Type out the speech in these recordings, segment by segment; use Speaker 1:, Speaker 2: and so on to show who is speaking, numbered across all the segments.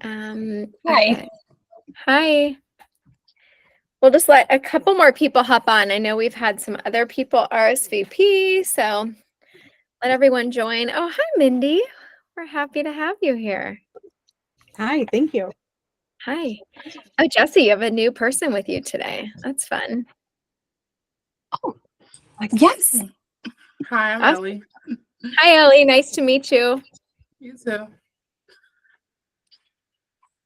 Speaker 1: Hi.
Speaker 2: Okay. Hi. We'll just let a couple more people hop on. I know we've had some other people RSVP, so let everyone join. Oh, hi, Mindy. We're happy to have you here.
Speaker 1: Hi, thank you.
Speaker 2: Hi. Oh, Jesse, you have a new person with you today. That's fun.
Speaker 1: Oh, yes.
Speaker 3: Hi, I'm
Speaker 2: Awesome.
Speaker 3: Ellie.
Speaker 2: Hi, Ellie. Nice to meet you.
Speaker 3: You too.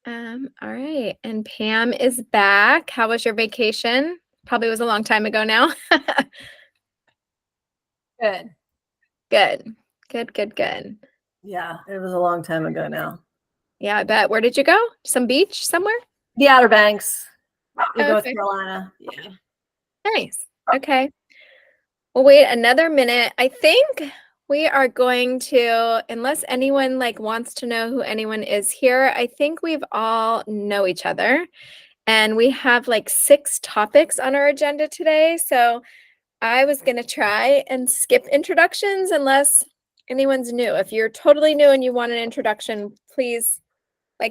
Speaker 2: All right. And Pam is back. How was your vacation? Probably was a long time ago now.
Speaker 4: Good.
Speaker 2: Good. Good, good, good.
Speaker 4: Yeah, it was a long time ago now.
Speaker 2: Yeah, I bet. Where did you go? Some beach somewhere?
Speaker 4: The Outer Banks, North
Speaker 2: Okay.
Speaker 4: Carolina. Yeah.
Speaker 2: Nice. Okay. We'll wait another minute. I think we are going to, unless anyone wants to know who anyone is here, I think we've all know each other. And we have 6 topics on our agenda today. So I was going to try and skip introductions unless anyone's new. If you're totally new and you want an introduction, please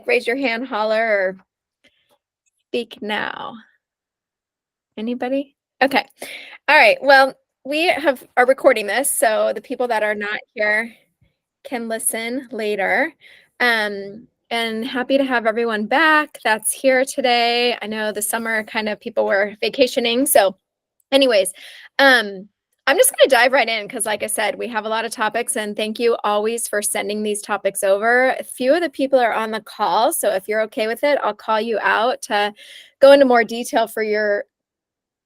Speaker 2: raise your hand, holler, or speak now. Anybody? Okay. All right. Well, we are recording this, so the people that are not here can listen later. And happy to have everyone back that's here today. I know the summer people were vacationing. So anyways, I'm just going to dive right in because like I said, we have a lot of topics, and thank you always for sending these topics over. A few of the people are on the call, so if you're okay with it, I'll call you out to go into more detail for your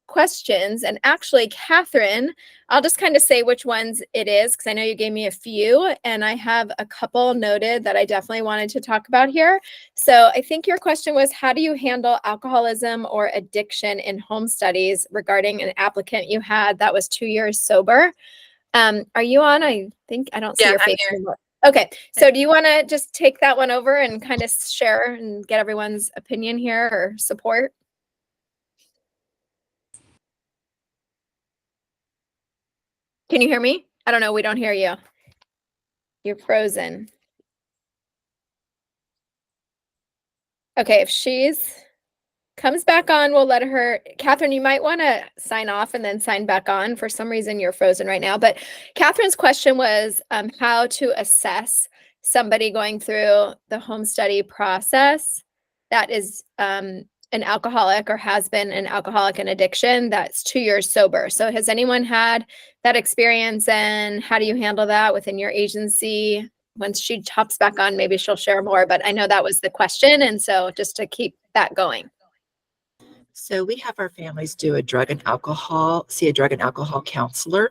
Speaker 2: questions. And actually, Catherine, I'll just kind of say which ones it is because I know you gave me a few, and I have a couple noted that I definitely wanted to talk about here. So I think your question was, how do you handle alcoholism or addiction in home studies regarding an applicant you had that was 2 years sober? Are you on? I think I don't see your face anymore. Okay, so do you want to just take that one over and kind of share and get everyone's opinion here or support? Can you hear me? I don't know. We don't hear you. You're frozen. Okay, if she's comes back on, we'll let her. Catherine, you might want to sign off and then sign back on. For some reason, you're frozen right now. But Catherine's question was how to assess somebody going through the home study process that is an alcoholic or has been an alcoholic and addiction that's 2 years sober. So has anyone had that experience, and how do you handle that within your agency? Once she hops back on, maybe she'll share more, but I know that was the question. And so just to keep that going.
Speaker 5: So we have our families do a drug and alcohol counselor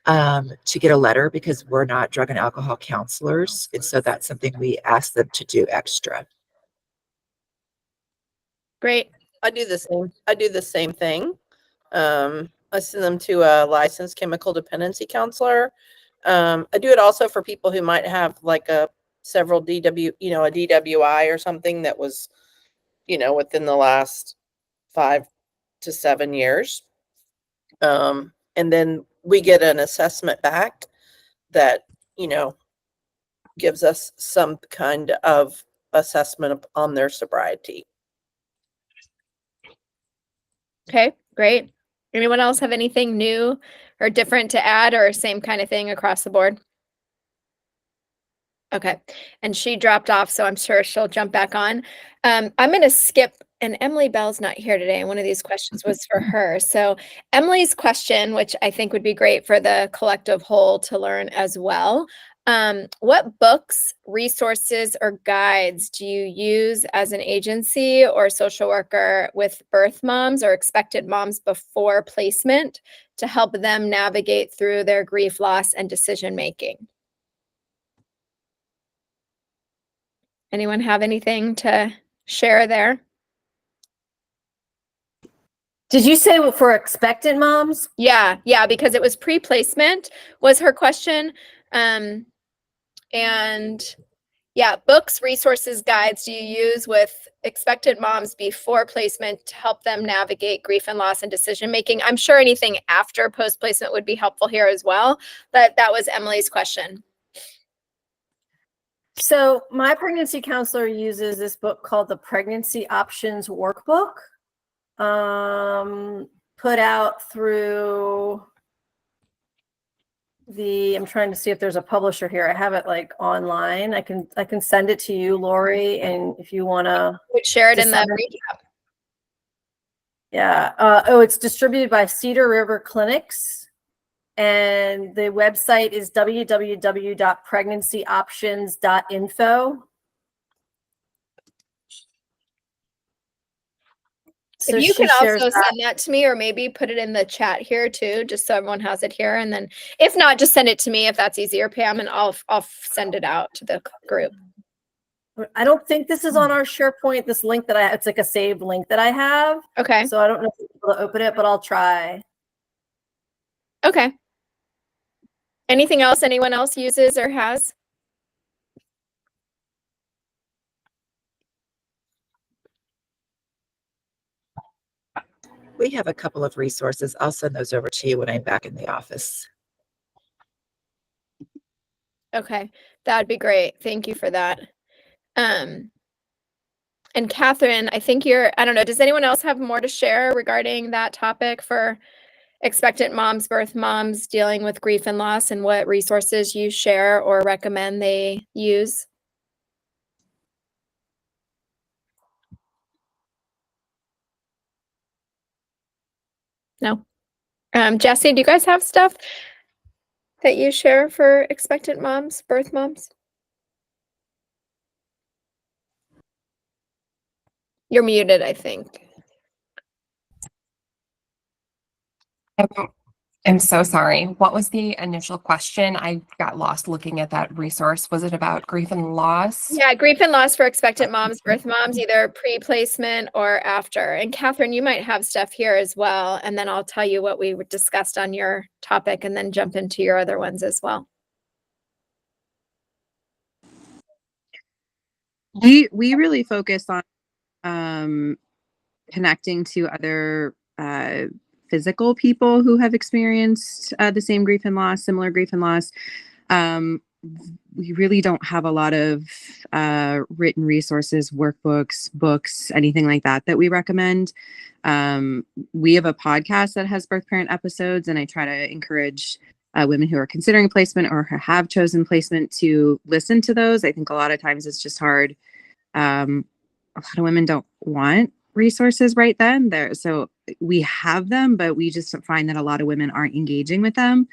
Speaker 5: to get a letter because we're not drug and alcohol counselors. And so that's something we ask them to do extra.
Speaker 2: Great.
Speaker 6: I do the same thing. I send them to a licensed chemical dependency counselor. I do it also for people who might have several a DWI or something that was, within the last 5 to 7 years. And then we get an assessment back that, gives us some kind of assessment on their sobriety.
Speaker 2: Okay, great. Anyone else have anything new or different to add, or same kind of thing across the board? Okay, and she dropped off, so I'm sure she'll jump back on. I'm going to skip, and Emily Bell's not here today, and one of these questions was for her. So Emily's question, which I think would be great for the collective whole to learn as well. What books, resources, or guides do you use as an agency or social worker with birth moms or expected moms before placement to help them navigate through their grief, loss, and decision making? Anyone have anything to share there?
Speaker 4: Did you say for expectant moms?
Speaker 2: Yeah, because it was pre-placement was her question. And yeah, books, resources, guides do you use with expected moms before placement to help them navigate grief and loss and decision making? I'm sure anything after post-placement would be helpful here as well, but that was Emily's question.
Speaker 4: So my pregnancy counselor uses this book called the Pregnancy Options Workbook, put out through I'm trying to see if there's a publisher here. I have it like online. I can send it to you, Lori, and if you want to.
Speaker 2: Would share it in the recap.
Speaker 4: Yeah. It's distributed by Cedar River Clinics, and the website is www.pregnancyoptions.info. So
Speaker 2: if you
Speaker 4: she
Speaker 2: can
Speaker 4: shares
Speaker 2: also
Speaker 4: that.
Speaker 2: send that to me, or maybe put it in the chat here too, just so everyone has it here. And then if not, just send it to me if that's easier, Pam, and I'll send it out to the group.
Speaker 4: I don't think this is on our SharePoint. This link that it's like a saved link that I have.
Speaker 2: Okay.
Speaker 4: So I don't know if I'm able to open it, but I'll try.
Speaker 2: Okay. Anything else anyone else uses or has?
Speaker 5: We have a couple of resources. I'll send those over to you when I'm back in the office.
Speaker 2: Okay, that'd be great. Thank you for that. And Catherine, I think I don't know, does anyone else have more to share regarding that topic for expectant moms, birth moms dealing with grief and loss, and what resources you share or recommend they use? No. Jesse, do you guys have stuff that you share for expectant moms, birth moms? You're muted, I think.
Speaker 1: I'm so sorry. What was the initial question? I got lost looking at that resource. Was it about grief and loss?
Speaker 2: Yeah, grief and loss for expectant moms, birth moms, either pre-placement or after. And Catherine, you might have stuff here as well. And then I'll tell you what we discussed on your topic and then jump into your other ones as well.
Speaker 7: We really focus on connecting to other physical people who have experienced the same grief and loss, similar grief and loss. We really don't have a lot of written resources, workbooks, books, anything like that we recommend. We have a podcast that has birth parent episodes, and I try to encourage women who are considering placement or who have chosen placement to listen to those. I think a lot of times it's just hard. A lot of women don't want resources right then there. So we have them, but we just find that a lot of women aren't engaging with them.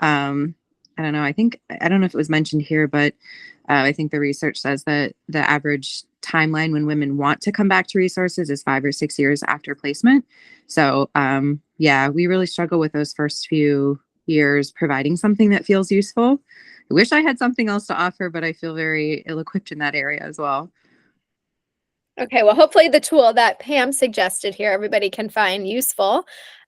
Speaker 7: I don't know. I don't know if it was mentioned here, but I think the research says that the average timeline when women want to come back to resources is 5 or 6 years after placement. So yeah, we really struggle with those first few years providing something that feels useful. I wish I had something else to offer, but I feel very ill-equipped in that area as well.
Speaker 2: Okay, well, hopefully the tool that Pam suggested here, everybody can find useful.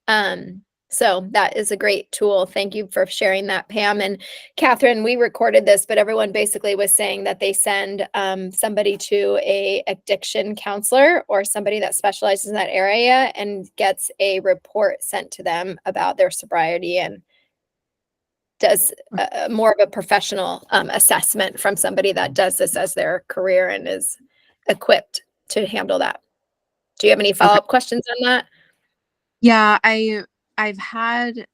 Speaker 2: So that is a great tool. Thank you for sharing that, Pam. And Catherine, we recorded this, but everyone basically was saying that they send somebody to a addiction counselor or somebody that specializes in that area and gets a report sent to them about their sobriety and does more of a professional assessment from somebody that does this as their career and is equipped to handle that. Do you have any follow-up questions on that?
Speaker 7: Yeah, I've had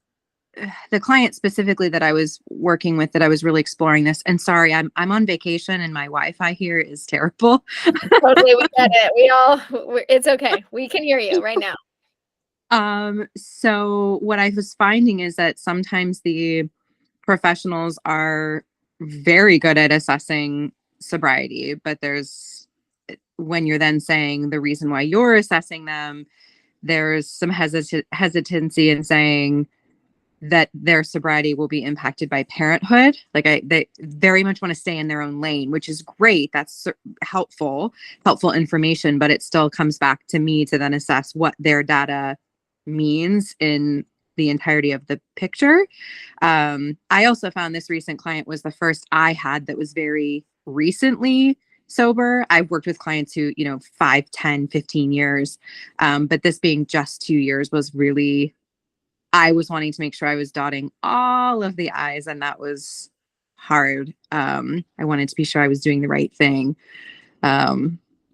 Speaker 7: the client specifically that I was working with that I was really exploring this. And sorry, I'm on vacation and my Wi-Fi here is terrible.
Speaker 2: Totally, we get it. It's okay. We can hear you right now.
Speaker 7: So what I was finding is that sometimes the professionals are very good at assessing sobriety, but when you're then saying the reason why you're assessing them, there's some hesitancy in saying that their sobriety will be impacted by parenthood. Like they very much want to stay in their own lane, which is great. That's helpful information, but it still comes back to me to then assess what their data means in the entirety of the picture. I also found this recent client was the first I had that was very recently sober. I've worked with clients who, 5, 10, 15 years. But this being just 2 years was really, I was wanting to make sure I was dotting all of the I's, and that was hard. I wanted to be sure I was doing the right thing,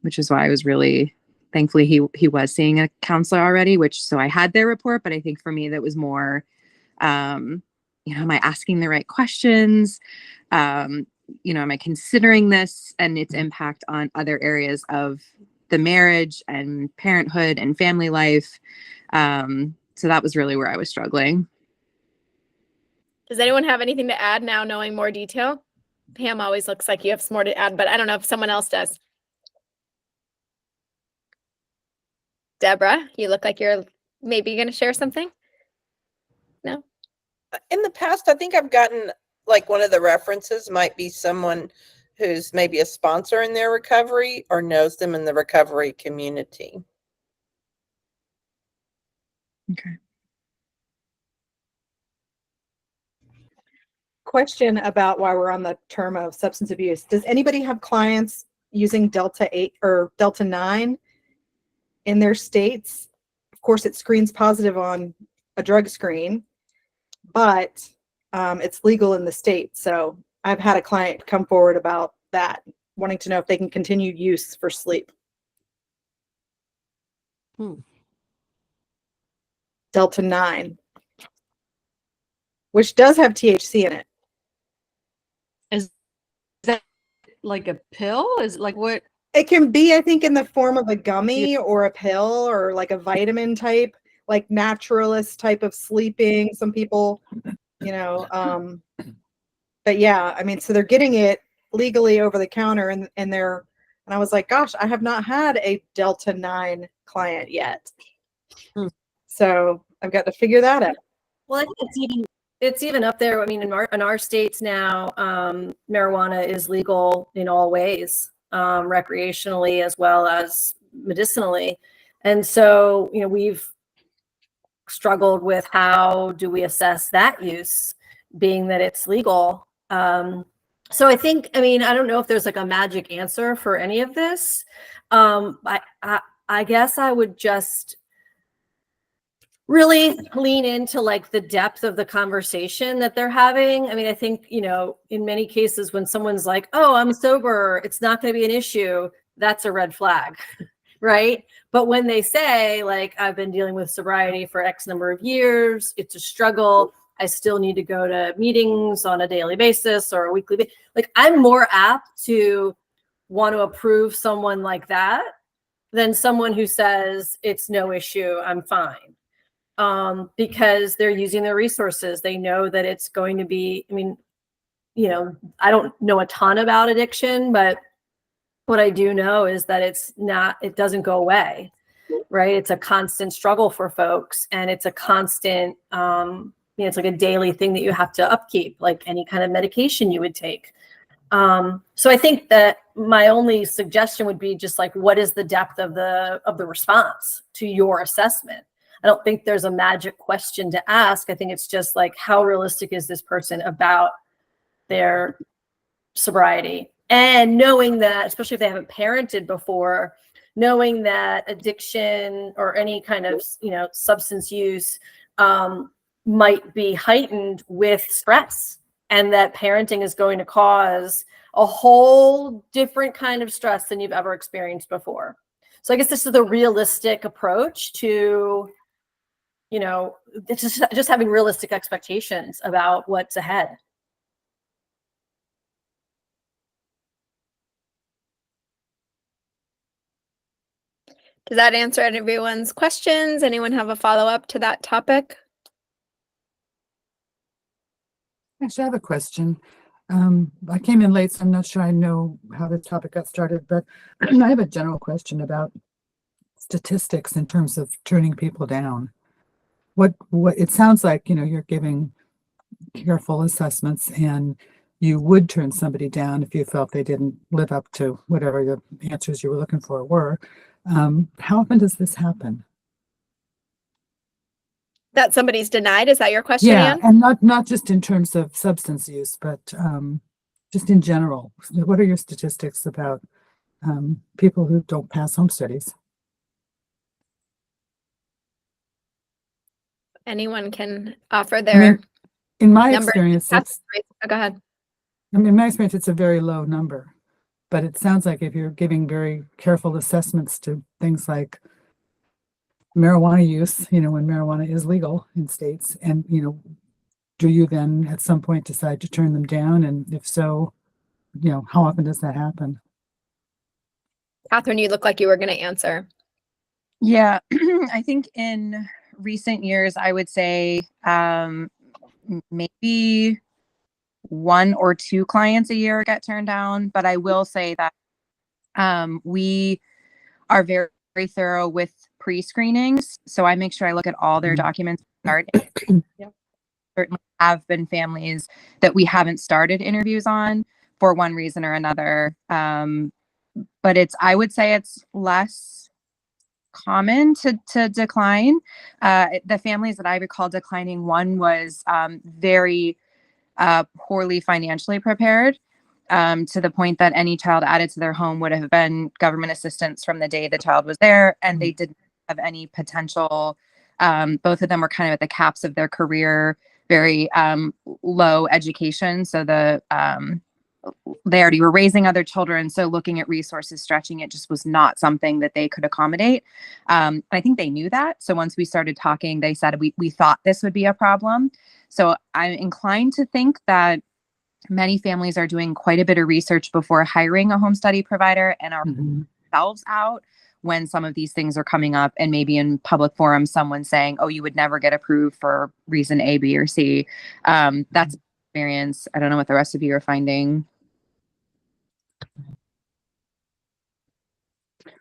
Speaker 7: which is why I was really thankfully he was seeing a counselor already, which so I had their report, but I think for me that was more, am I asking the right questions? Am I considering this and its impact on other areas of the marriage and parenthood and family life? So that was really where I was struggling.
Speaker 2: Does anyone have anything to add now, knowing more detail? Pam always looks like you have some more to add, but I don't know if someone else does. Deborah, you look like you're maybe going to share something. No?
Speaker 6: In the past, I think I've gotten like one of the references might be someone who's maybe a sponsor in their recovery or knows them in the recovery community.
Speaker 7: Okay.
Speaker 8: Question about why we're on the term of substance abuse. Does anybody have clients using Delta 8 or Delta 9 in their states? Of course, it screens positive on a drug screen, but it's legal in the state. So I've had a client come forward about that, wanting to know if they can continue use for sleep. Delta 9, which does have THC in it.
Speaker 9: Is that like a pill? Is like what?
Speaker 8: It can be, I think, in the form of a gummy or a pill or like a vitamin type, like naturalist type of sleeping. Some people, but yeah, I mean, so they're getting it legally over the counter and I was like, gosh, I have not had a Delta 9 client yet. So I've got to figure that out.
Speaker 4: Well, I think it's even up there. I mean, in our states now, marijuana is legal in all ways, recreationally as well as medicinally. And so, we've struggled with how do we assess that use, being that it's legal. So I think, I don't know if there's like a magic answer for any of this. I guess I would just really lean into like the depth of the conversation that they're having. I think, in many cases when someone's like, oh, I'm sober, it's not going to be an issue, that's a red flag, right? But when they say like, I've been dealing with sobriety for X number of years, it's a struggle, I still need to go to meetings on a daily basis or a weekly basis, like I'm more apt to want to approve someone like that than someone who says it's no issue, I'm fine. Because they're using their resources. They know that it's going to be, I don't know a ton about addiction, but what I do know is that it doesn't go away, right? It's a constant struggle for folks. And it's a constant, it's like a daily thing that you have to upkeep, like any kind of medication you would take. So I think that my only suggestion would be just like, what is the depth of the response to your assessment? I don't think there's a magic question to ask. I think it's just like, how realistic is this person about their sobriety? And knowing that, especially if they haven't parented before, knowing that addiction or any kind of, substance use might be heightened with stress, and that parenting is going to cause a whole different kind of stress than you've ever experienced before. So I guess this is the realistic approach to, it's just having realistic expectations about what's ahead.
Speaker 2: Does that answer everyone's questions? Anyone have a follow-up to that topic?
Speaker 3: Actually, I have a question. I came in late, so I'm not sure I know how the topic got started, but I have a general question about statistics in terms of turning people down. What it sounds like, you're giving careful assessments and you would turn somebody down if you felt they didn't live up to whatever the answers you were looking for were. How often does this happen?
Speaker 2: That somebody's denied? Is that your question,
Speaker 3: Yeah,
Speaker 2: Ann?
Speaker 3: and not just in terms of substance use, but just in general. What are your statistics about people who don't pass home studies?
Speaker 2: Anyone can offer their
Speaker 3: in my
Speaker 2: number.
Speaker 3: experience,
Speaker 2: Oh, go ahead.
Speaker 3: I mean, in my experience, it's a very low number, but it sounds like if you're giving very careful assessments to things like marijuana use, when marijuana is legal in states, and, do you then at some point decide to turn them down? And if so, how often does that happen?
Speaker 2: Catherine, you look like you were going to answer.
Speaker 7: Yeah, I think in recent years, I would say maybe 1 or 2 clients a year get turned down. But I will say that we are very, very thorough with pre-screenings. So I make sure I look at all their documents.
Speaker 8: Yep.
Speaker 7: Certainly have been families that we haven't started interviews on for one reason or another. But I would say it's less common to decline. The families that I recall declining, one was very poorly financially prepared, to the point that any child added to their home would have been government assistance from the day the child was there, and they didn't have any potential. Both of them were kind of at the caps of their career, very low education. So they already were raising other children. So looking at resources, stretching it just was not something that they could accommodate. I think they knew that. So once we started talking, they said, we thought this would be a problem. So I'm inclined to think that many families are doing quite a bit of research before hiring a home study provider and are themselves out when some of these things are coming up, and maybe in public forums, someone saying, oh, you would never get approved for reason A, B, or C. That's experience. I don't know what the rest of you are finding.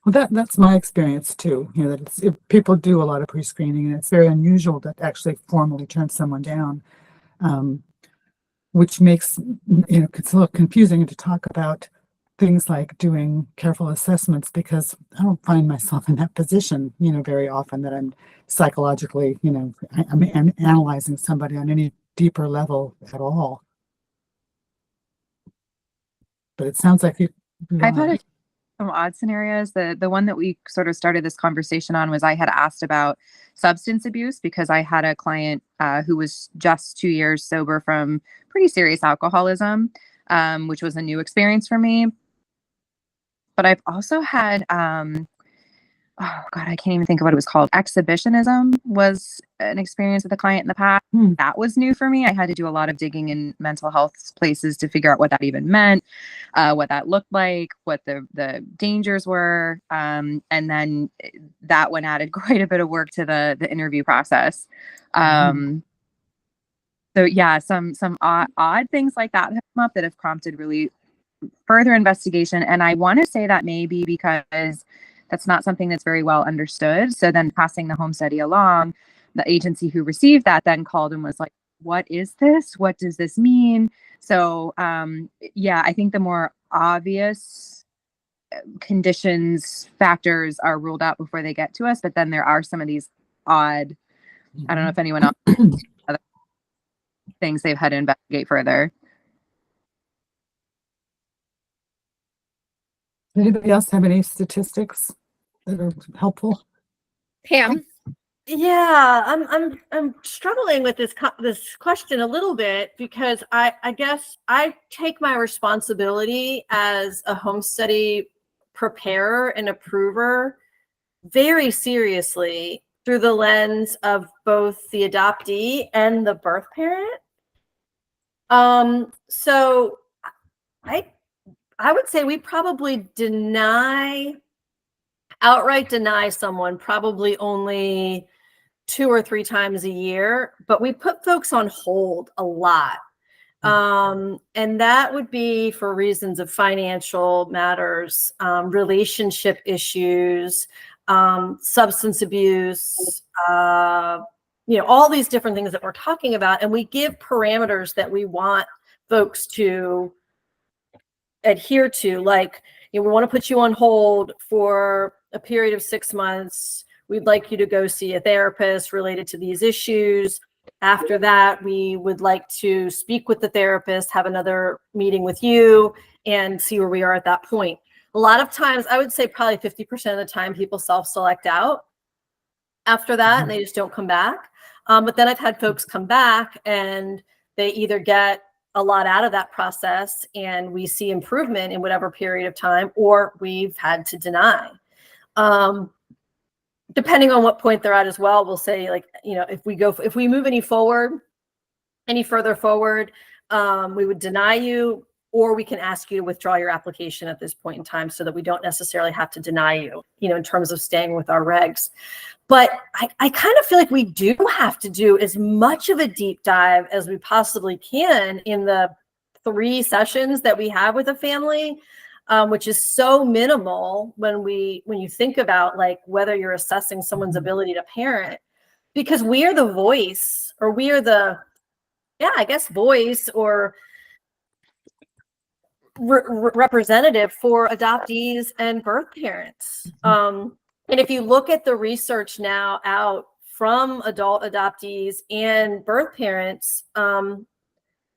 Speaker 3: Well, that's my experience too. That people do a lot of pre-screening, and it's very unusual to actually formally turn someone down, which makes it's a little confusing to talk about things like doing careful assessments, because I don't find myself in that position, very often, that I'm psychologically, I'm analyzing somebody on any deeper level at all. But it sounds like
Speaker 7: I've had some odd scenarios. The one that we sort of started this conversation on was I had asked about substance abuse because I had a client who was just 2 years sober from pretty serious alcoholism, which was a new experience for me. But I've also had, oh God, I can't even think of what it was called. Exhibitionism was an experience with a client in the past. That was new for me. I had to do a lot of digging in mental health places to figure out what that even meant, what that looked like, what the dangers were. And then that one added quite a bit of work to the interview process. So yeah, some odd things like that have come up that have prompted really further investigation. And I want to say that maybe because that's not something that's very well understood. So then passing the home study along, the agency who received that then called and was like, what is this? What does this mean? So yeah, I think the more obvious conditions, factors are ruled out before they get to us. But then there are some of these odd, I don't know if anyone else other things they've had to investigate further.
Speaker 3: Anybody else have any statistics that are helpful?
Speaker 2: Pam?
Speaker 4: Yeah, I'm struggling with this question a little bit because I guess I take my responsibility as a home study preparer and approver very seriously through the lens of both the adoptee and the birth parent. So I would say we probably outright deny someone probably only 2 or 3 times a year, but we put folks on hold a lot. And that would be for reasons of financial matters, relationship issues, substance abuse, all these different things that we're talking about. And we give parameters that we want folks to adhere to, like, we want to put you on hold for a period of 6 months. We'd like you to go see a therapist related to these issues. After that, we would like to speak with the therapist, have another meeting with you, and see where we are at that point. A lot of times, I would say probably 50% of the time, people self-select out after that, and they just don't come back. But then I've had folks come back and they either get a lot out of that process and we see improvement in whatever period of time, or we've had to deny. Depending on what point they're at as well, we'll say, like, you know, if we move any further forward, we would deny you, or we can ask you to withdraw your application at this point in time so that we don't necessarily have to deny you, you know, in terms of staying with our regs. But I kind of feel like we do have to do as much of a deep dive as we possibly can in the 3 sessions that we have with a family, which is so minimal when you think about like whether you're assessing someone's ability to parent, because we are the voice, or we are the, I guess, voice or representative for adoptees and birth parents. And if you look at the research now out from adult adoptees and birth parents,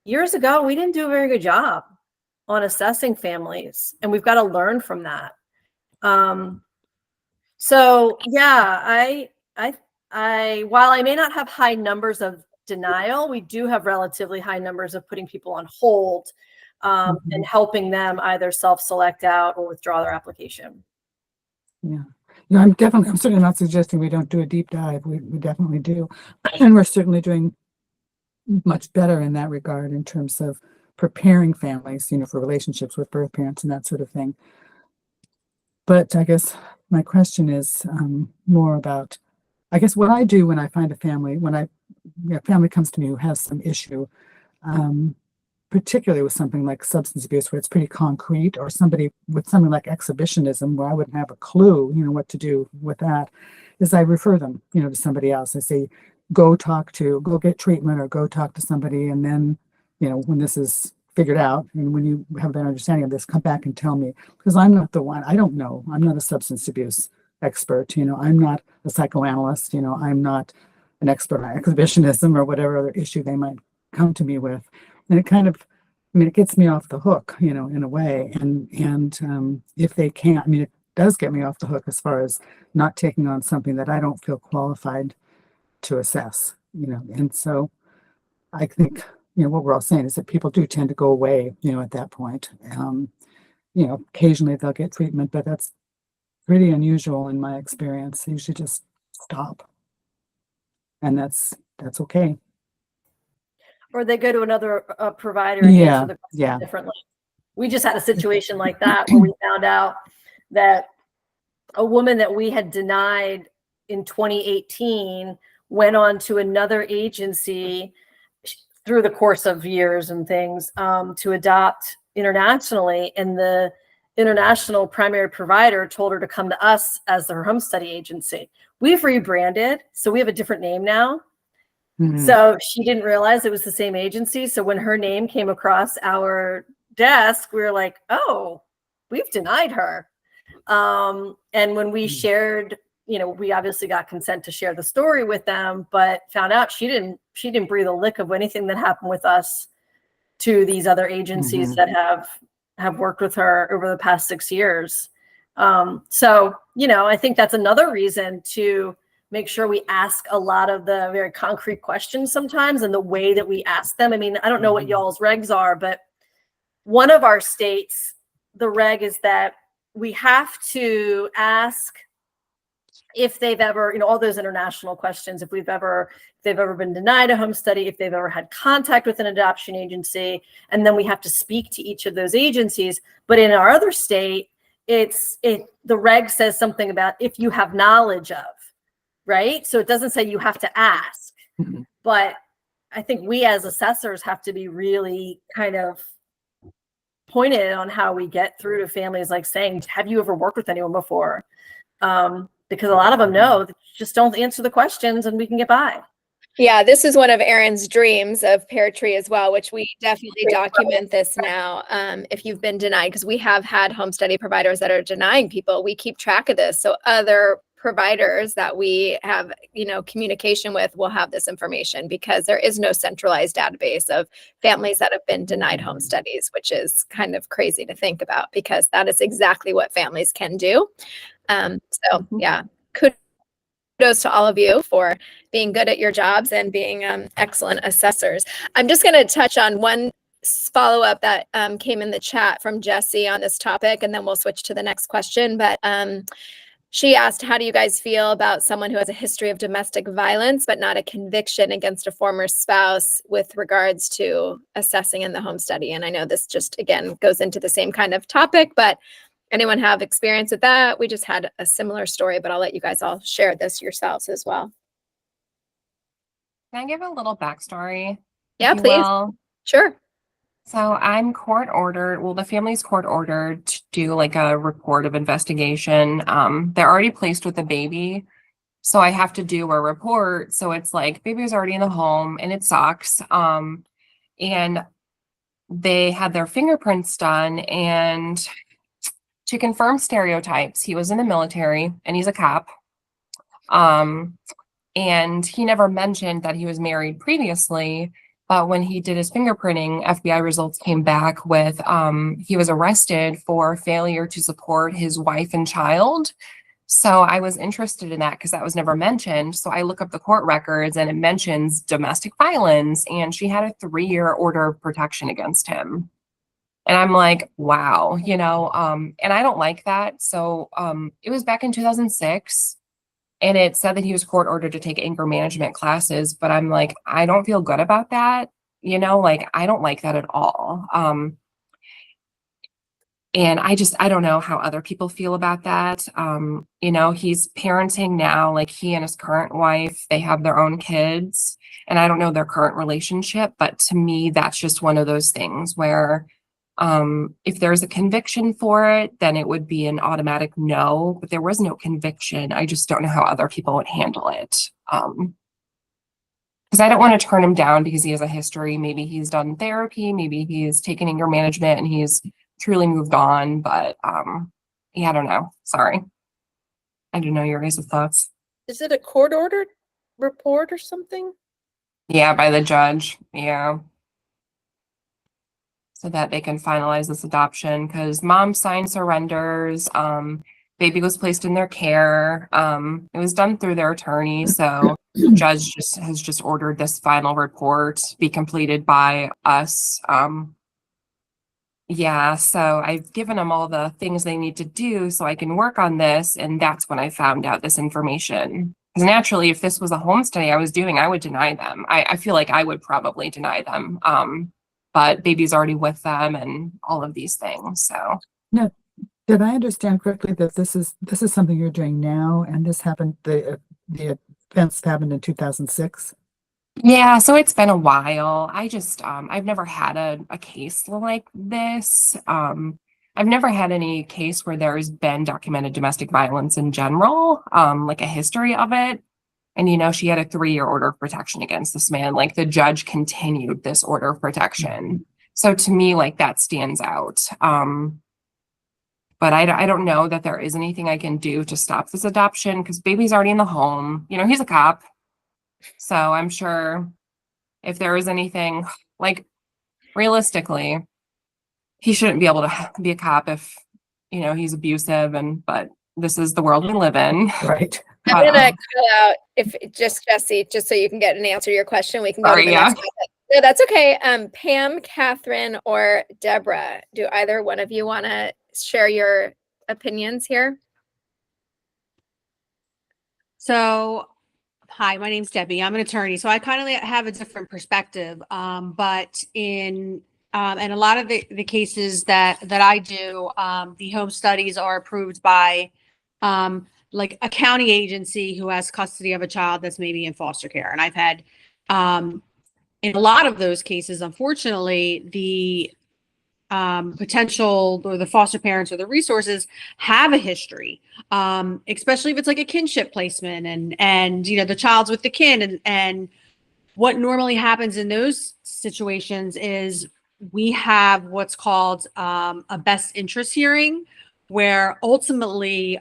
Speaker 4: years ago, we didn't do a very good job on assessing families, and we've got to learn from that. So yeah, while I may not have high numbers of denial, we do have relatively high numbers of putting people on hold, and helping them either self-select out or withdraw their application.
Speaker 3: Yeah. No, I'm certainly not suggesting we don't do a deep dive. We definitely do. And we're certainly doing much better in that regard in terms of preparing families, you know, for relationships with birth parents and that sort of thing. But I guess my question is more about, I guess, what I do when I find a family, when a family comes to me who has some issue, particularly with something like substance abuse, where it's pretty concrete, or somebody with something like exhibitionism, where I wouldn't have a clue, you know, what to do with that, is I refer them, you know, to somebody else. I say, go get treatment, or go talk to somebody. And then, you know, when this is figured out, and when you have an understanding of this, come back and tell me, because I'm not the one. I don't know. I'm not a substance abuse expert. You know, I'm not a psychoanalyst. You know, I'm not an expert on exhibitionism or whatever other issue they might come to me with. And it kind of, I mean, it gets me off the hook, you know, in a way. And if they can't, I mean, it does get me off the hook as far as not taking on something that I don't feel qualified to assess, you know. And so I think, you know, what we're all saying is that people do tend to go away, you know, at that point. You know, occasionally they'll get treatment, but that's pretty unusual in my experience. They usually just stop. And that's okay.
Speaker 4: Or they go to another provider and answer the question
Speaker 3: Yeah.
Speaker 4: differently. We just had a situation like that where we found out that a woman that we had denied in 2018 went on to another agency through the course of years and things, to adopt internationally. And the international primary provider told her to come to us as her home study agency. We've rebranded, so we have a different name now. So she didn't realize it was the same agency. So when her name came across our desk, we were like, oh, we've denied her. And when we shared, you know, we obviously got consent to share the story with them, but found out she didn't breathe a lick of anything that happened with us to these other agencies that have worked with her over the past 6 years. So, you know, I think that's another reason to make sure we ask a lot of the very concrete questions sometimes, and the way that we ask them. I mean, I don't know what y'all's regs are, but one of our states, the reg is that we have to ask if they've ever, you know, all those international questions, if they've ever been denied a home study, if they've ever had contact with an adoption agency, and then we have to speak to each of those agencies. But in our other state, the reg says something about if you have knowledge of, right? So it doesn't say you have to ask, but I think we as assessors have to be really kind of pointed on how we get through to families, like saying, have you ever worked with anyone before? Because a lot of them know, just don't answer the questions and we can get by.
Speaker 2: Yeah, this is one of Erin's dreams of Pear Tree as well, which we definitely document this now. If you've been denied, because we have had home study providers that are denying people, we keep track of this. So other providers that we have, you know, communication with will have this information, because there is no centralized database of families that have been denied home studies, which is kind of crazy to think about, because that is exactly what families can do. So yeah, kudos to all of you for being good at your jobs and being excellent assessors. I'm just going to touch on one follow up that came in the chat from Jesse on this topic, and then we'll switch to the next question. But she asked, how do you guys feel about someone who has a history of domestic violence, but not a conviction against a former spouse with regards to assessing in the home study? And I know this just, again, goes into the same kind of topic, but anyone have experience with that? We just had a similar story, but I'll let you guys all share this yourselves as well.
Speaker 1: Can I give a little backstory?
Speaker 2: Yeah,
Speaker 1: if you
Speaker 2: please.
Speaker 1: will?
Speaker 2: Sure.
Speaker 1: So I'm court ordered, well, the family's court ordered to do like a report of investigation. They're already placed with the baby. So I have to do a report. So it's like baby was already in the home and it sucks. And they had their fingerprints done, and to confirm stereotypes, he was in the military and he's a cop. And he never mentioned that he was married previously. But when he did his fingerprinting, FBI results came back with he was arrested for failure to support his wife and child. So I was interested in that because that was never mentioned. So I look up the court records and it mentions domestic violence, and she had a 3-year order of protection against him. And I'm like, wow, and I don't like that. So it was back in 2006. And it said that he was court ordered to take anger management classes, but I'm like, I don't feel good about that. Like I don't like that at all. And I don't know how other people feel about that. He's parenting now, like he and his current wife, they have their own kids, and I don't know their current relationship, but to me, that's just one of those things where if there's a conviction for it, then it would be an automatic no, but there was no conviction. I just don't know how other people would handle it. Because I don't want to turn him down because he has a history. Maybe he's done therapy, maybe he's taken anger management and he's truly moved on, but yeah, I don't know. Sorry. I don't know your guys' thoughts.
Speaker 6: Is it a court ordered report or something?
Speaker 1: Yeah, by the judge. Yeah. So that they can finalize this adoption, because mom signed surrenders, baby was placed in their care. It was done through their attorney, so judge has just ordered this final report be completed by us. Yeah, so I've given them all the things they need to do so I can work on this, and that's when I found out this information. Because naturally, if this was a home study I was doing, I would deny them. I feel like I would probably deny them. But baby's already with them and all of these things. So
Speaker 3: Now, did I understand correctly that this is something you're doing now, and this happened, the events happened in 2006?
Speaker 1: yeah, so it's been a while. I just I've never had a case like this. I've never had any case where there's been documented domestic violence in general, like a history of it. And she had a 3-year order of protection against this man. Like the judge continued this order of protection. So to me, like that stands out. But I don't know that there is anything I can do to stop this adoption because baby's already in the home. He's a cop. So I'm sure if there is anything, like realistically, he shouldn't be able to be a cop if, he's abusive, but this is the world we live in.
Speaker 3: Right.
Speaker 2: I'm gonna call out if just Jesse, just so you can get an answer to your question. We can go to the next topic. No, that's okay. Pam, Catherine, or Deborah, do either one of you want to share your opinions here?
Speaker 9: So, hi, my name's Debbie. I'm an attorney, so I kind of have a different perspective. But in a lot of the cases that I do, the home studies are approved by like a county agency who has custody of a child that's maybe in foster care. And I've had in a lot of those cases, unfortunately, the potential or the foster parents or the resources have a history, especially if it's like a kinship placement and the child's with the kin. And what normally happens in those situations is we have what's called a best interest hearing, where ultimately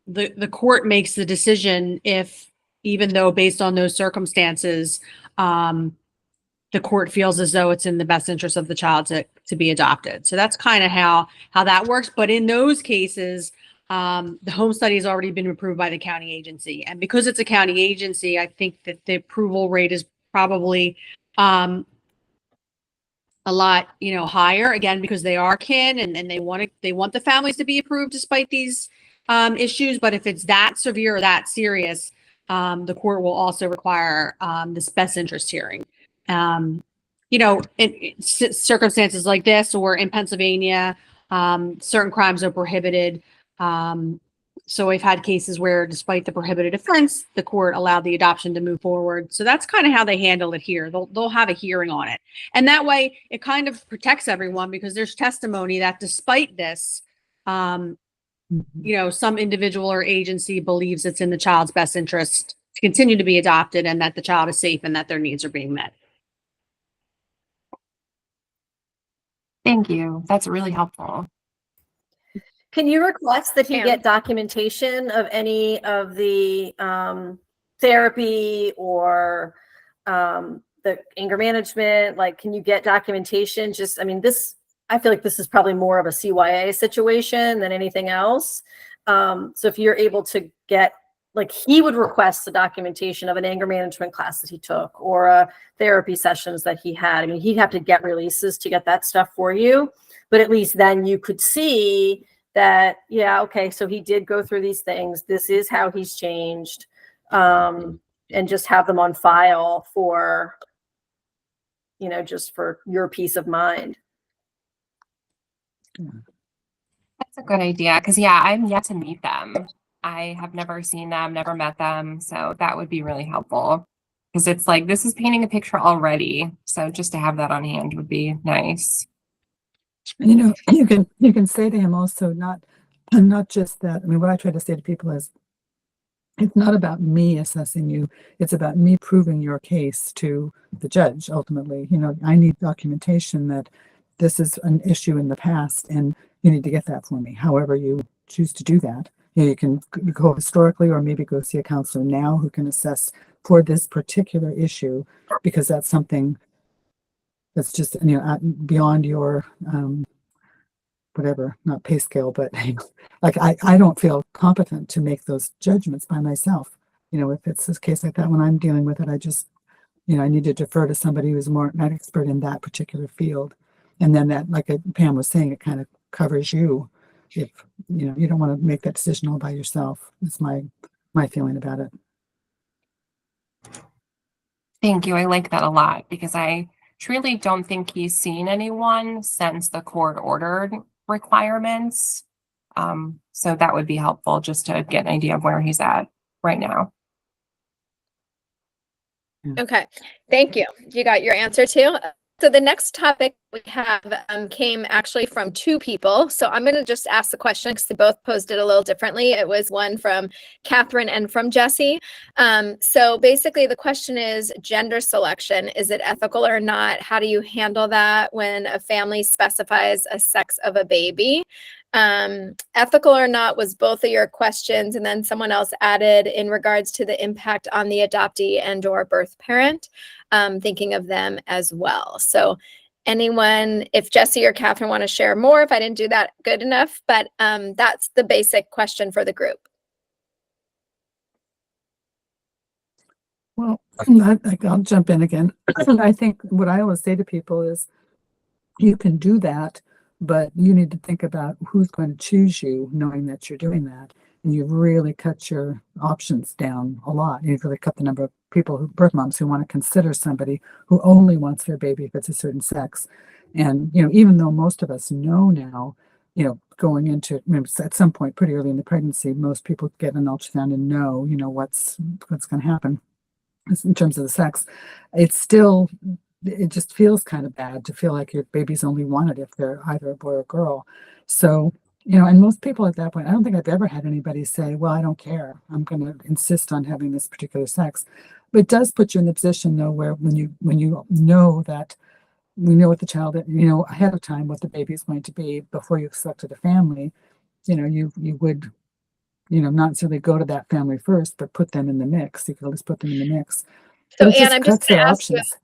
Speaker 9: the court makes the decision if, even though based on those circumstances, the court feels as though it's in the best interest of the child to be adopted. So that's kind of how that works. But in those cases, the home study has already been approved by the county agency. And because it's a county agency, I think that the approval rate is probably a lot, higher, again, because they are kin, and they want the families to be approved despite these issues. But if it's that severe or that serious, the court will also require this best interest hearing. In circumstances like this, or in Pennsylvania, certain crimes are prohibited. So we've had cases where, despite the prohibited offense, the court allowed the adoption to move forward. So that's kind of how they handle it here. They'll have a hearing on it, and that way it kind of protects everyone, because there's testimony that despite this, some individual or agency believes it's in the child's best interest to continue to be adopted, and that the child is safe and that their needs are being met.
Speaker 1: Thank you. That's really helpful.
Speaker 4: Can you request that he
Speaker 2: Pam.
Speaker 4: get documentation of any of the therapy or the anger management? Like, can you get documentation? I feel like this is probably more of a CYA situation than anything else. So if you're able to get, like, he would request the documentation of an anger management class that he took, or therapy sessions that he had. I mean, he'd have to get releases to get that stuff for you, but at least then you could see that, yeah, okay, so he did go through these things. This is how he's changed, and just have them on file for, just for your peace of mind.
Speaker 1: That's a good idea, because I'm yet to meet them. I have never seen them, never met them, so that would be really helpful, because it's like, this is painting a picture already. So just to have that on hand would be nice.
Speaker 3: And you can say to him also, not just that. I mean, what I try to say to people is, it's not about me assessing you. It's about me proving your case to the judge. Ultimately, I need documentation that this is an issue in the past, and you need to get that for me. However you choose to do that. You can go historically, or maybe go see a counselor now who can assess for this particular issue, because that's something that's just beyond your whatever, not pay scale, but like I don't feel competent to make those judgments by myself. If it's this case like that, when I'm dealing with it, I just I need to defer to somebody who's more an expert in that particular field. And then that, like Pam was saying, it kind of covers you if you don't want to make that decision all by yourself. That's my feeling about it.
Speaker 1: Thank you. I like that a lot, because I truly don't think he's seen anyone since the court ordered requirements. So that would be helpful, just to get an idea of where he's at right now.
Speaker 2: Okay, thank you. You got your answer too. So the next topic we have came actually from two people. So I'm going to just ask the question, because they both posed it a little differently. It was one from Catherine and from Jesse. So basically the question is gender selection. Is it ethical or not? How do you handle that when a family specifies a sex of a baby? Ethical or not was both of your questions, and then someone else added in regards to the impact on the adoptee and or birth parent, thinking of them as well. So anyone, if Jesse or Catherine want to share more, if I didn't do that good enough, but that's the basic question for the group.
Speaker 3: Well, I'll jump in again. I think what I always say to people is, you can do that, but you need to think about who's going to choose you, knowing that you're doing that. And you've really cut your options down a lot. You've really cut the number of people, birth moms, who want to consider somebody who only wants their baby if it's a certain sex. And, even though most of us know now, going into, at some point pretty early in the pregnancy, most people get an ultrasound and know, what's going to happen in terms of the sex. It's still, it just feels kind of bad to feel like your baby's only wanted if they're either a boy or girl. So, and most people at that point, I don't think I've ever had anybody say, well, I don't care, I'm going to insist on having this particular sex. But it does put you in the position, though, where when you know that, we know what the child, ahead of time what the baby is going to be before you selected a family, you would, not necessarily go to that family first, but put them in the mix. You could always put them in the mix.
Speaker 2: So
Speaker 3: But it
Speaker 2: Anne, I'm just
Speaker 3: cuts
Speaker 2: going
Speaker 3: their
Speaker 2: to ask you,
Speaker 3: options.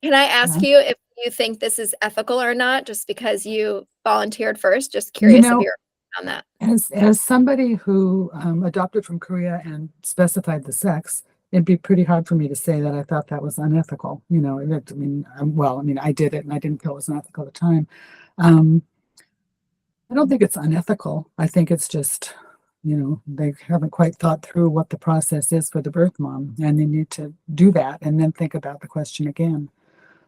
Speaker 2: can I ask you if you think this is ethical or not, just because you volunteered first? Just curious of your on that.
Speaker 3: As somebody who adopted from Korea and specified the sex, it'd be pretty hard for me to say that I thought that was unethical. You know, I mean, well, I mean, I did it and I didn't feel it was unethical at the time. I don't think it's unethical. I think it's just, you know, they haven't quite thought through what the process is for the birth mom, and they need to do that and then think about the question again.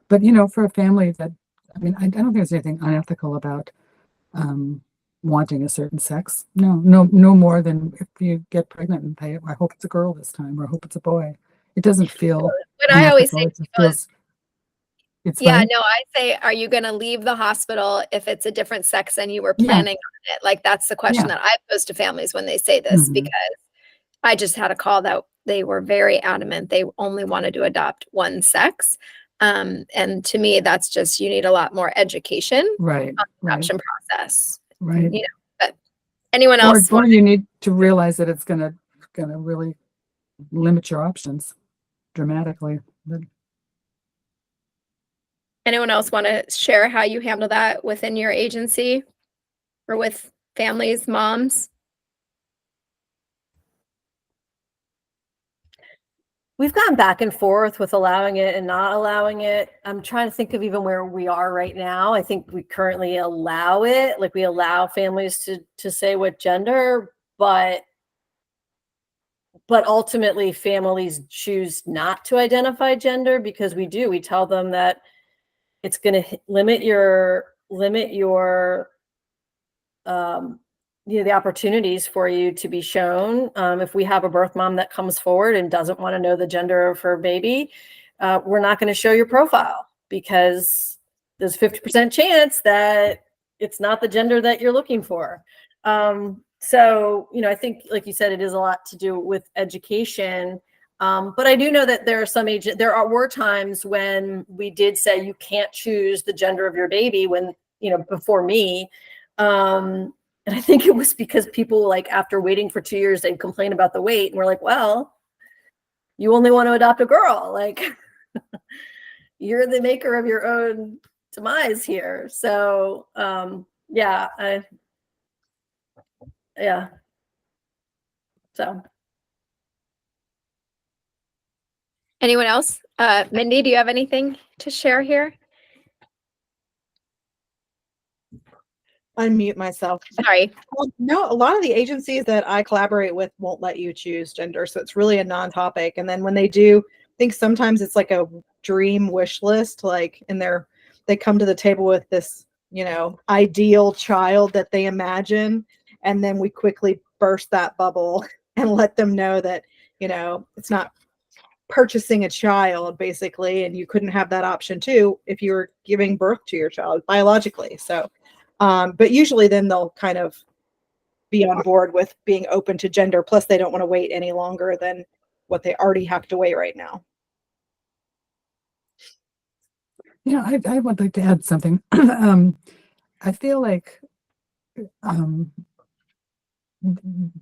Speaker 3: But, you know, for a family that, I mean, I don't think there's anything unethical about wanting a certain sex. No more than if you get pregnant and say, I hope it's a girl this time, or I hope it's a boy. It doesn't feel
Speaker 2: What I always say
Speaker 3: unethical. It
Speaker 2: to
Speaker 3: just
Speaker 2: people is,
Speaker 3: feels, it's
Speaker 2: yeah,
Speaker 3: fine.
Speaker 2: no, I say, are you going to leave the hospital if it's a different sex than you were
Speaker 3: Yeah.
Speaker 2: planning on it? Like, that's the question
Speaker 3: Yeah.
Speaker 2: that I pose to families when they say this,
Speaker 3: Mhm.
Speaker 2: because I just had a call that they were very adamant. They only wanted to adopt one sex. And to me, that's just, you need a lot more education
Speaker 3: Right,
Speaker 2: on the
Speaker 3: right,
Speaker 2: adoption process.
Speaker 3: right.
Speaker 2: You know, but anyone
Speaker 3: Or,
Speaker 2: else?
Speaker 3: or you need to realize that it's gonna really limit your options dramatically. But
Speaker 2: Anyone else want to share how you handle that within your agency or with families, moms?
Speaker 4: We've gone back and forth with allowing it and not allowing it. I'm trying to think of even where we are right now. I think we currently allow it, like we allow families to say what gender, but ultimately families choose not to identify gender because we tell them that it's going to limit your the opportunities for you to be shown. If we have a birth mom that comes forward and doesn't want to know the gender of her baby, we're not going to show your profile because there's 50% chance that it's not the gender that you're looking for. So, you know, I think, like you said, it is a lot to do with education. But I do know that there are were times when we did say you can't choose the gender of your baby when, you know, before me. And I think it was because people, like, after waiting for 2 years, they'd complain about the wait. And we're like, well, you only want to adopt a girl. Like, you're the maker of your own demise here. So, yeah. Yeah. So.
Speaker 2: Anyone else? Mindy, do you have anything to share here?
Speaker 8: Unmute myself.
Speaker 2: Sorry.
Speaker 8: No, a lot of the agencies that I collaborate with won't let you choose gender, so it's really a non-topic. And then when they do, I think sometimes it's like a dream wish list, like they come to the table with this, you know, ideal child that they imagine, and then we quickly burst that bubble and let them know that, you know, it's not purchasing a child basically, and you couldn't have that option too if you were giving birth to your child biologically. So but usually then they'll kind of be on board with being open to gender. Plus, they don't want to wait any longer than what they already have to wait right now.
Speaker 3: you know, I would like to add something. I feel like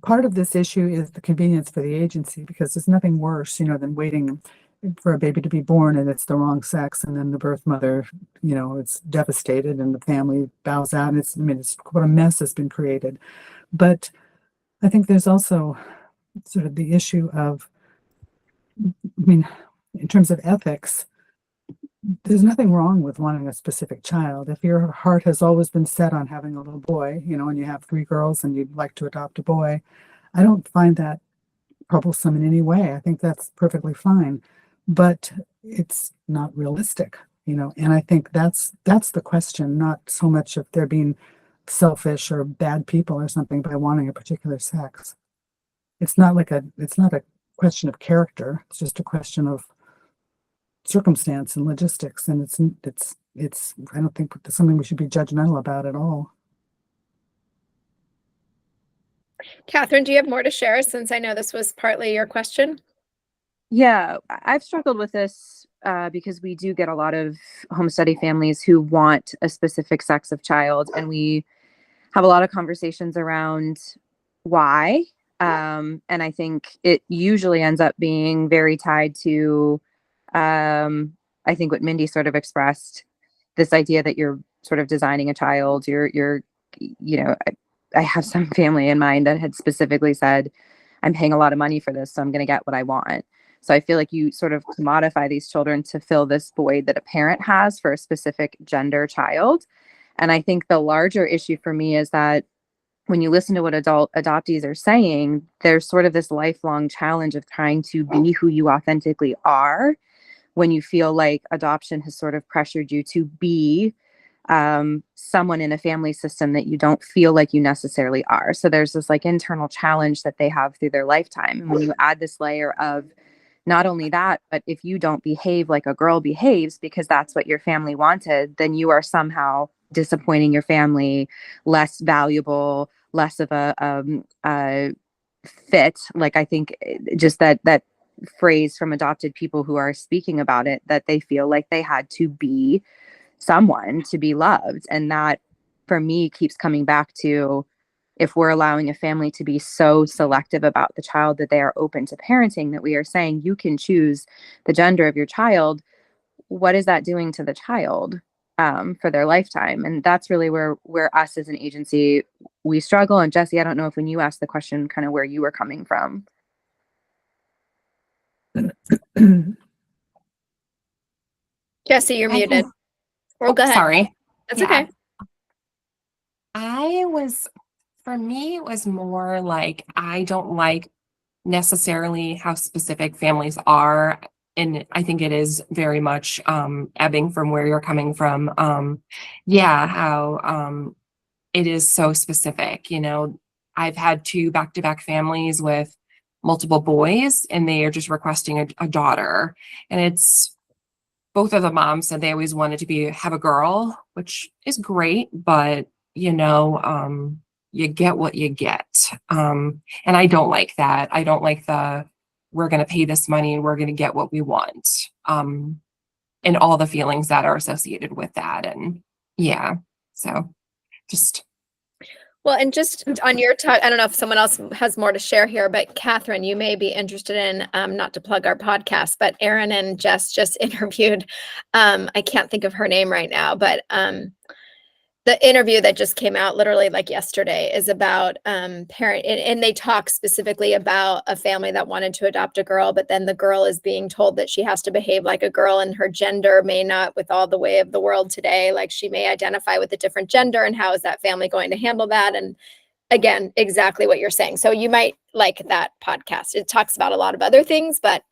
Speaker 3: part of this issue is the convenience for the agency, because there's nothing worse, you know, than waiting for a baby to be born and it's the wrong sex, and then the birth mother, you know, it's devastated and the family bows out, and it's, I mean, it's what a mess has been created. But I think there's also sort of the issue of, I mean, in terms of ethics, there's nothing wrong with wanting a specific child. If your heart has always been set on having a little boy, you know, and you have 3 girls and you'd like to adopt a boy, I don't find that troublesome in any way. I think that's perfectly fine, but it's not realistic, you know. And I think that's the question, not so much if they're being selfish or bad people or something by wanting a particular sex. It's not a question of character. It's just a question of circumstance and logistics, and it's I don't think it's something we should be judgmental about at all.
Speaker 2: Catherine, do you have more to share, since I know this was partly your question?
Speaker 7: Yeah, I've struggled with this because we do get a lot of home study families who want a specific sex of child, and we have a lot of conversations around why. And I think it usually ends up being very tied to, I think what Mindy sort of expressed, this idea that you're sort of designing a child. You know, I have some family in mind that had specifically said, I'm paying a lot of money for this, so I'm going to get what I want. So I feel like you sort of commodify these children to fill this void that a parent has for a specific gender child. And I think the larger issue for me is that when you listen to what adult adoptees are saying, there's sort of this lifelong challenge of trying to be who you authentically are when you feel like adoption has sort of pressured you to be someone in a family system that you don't feel like you necessarily are. So there's this like internal challenge that they have through their lifetime. And when you add this layer of not only that, but if you don't behave like a girl behaves because that's what your family wanted, then you are somehow disappointing your family, less valuable, less of a fit. Like I think just that phrase from adopted people who are speaking about it, that they feel like they had to be someone to be loved. And that for me keeps coming back to, if we're allowing a family to be so selective about the child that they are open to parenting, that we are saying you can choose the gender of your child, what is that doing to the child for their lifetime? And that's really where us as an agency, we struggle. And Jesse, I don't know if when you asked the question, kind of where you were coming from.
Speaker 2: Jesse, you're
Speaker 1: I
Speaker 2: muted.
Speaker 1: think-
Speaker 2: Or go ahead.
Speaker 1: Sorry.
Speaker 2: That's
Speaker 1: Yeah.
Speaker 2: okay.
Speaker 1: For me, it was more like I don't like necessarily how specific families are. And I think it is very much ebbing from where you're coming from. How it is so specific. I've had 2 back-to-back families with multiple boys, and they are just requesting a daughter. And it's both of the moms said they always wanted to have a girl, which is great, but you get what you get. And I don't like that. I don't like we're going to pay this money and we're going to get what we want. And all the feelings that are associated with that. And yeah, so just.
Speaker 2: Well, and just on your talk, I don't know if someone else has more to share here, but Catherine, you may be interested in, not to plug our podcast, but Erin and Jess just interviewed, I can't think of her name right now, but the interview that just came out literally like yesterday is about parent, and they talk specifically about a family that wanted to adopt a girl, but then the girl is being told that she has to behave like a girl, and her gender may not, with all the way of the world today, like she may identify with a different gender, and how is that family going to handle that? And again, exactly what you're saying. So you might like that podcast. It talks about a lot of other things, but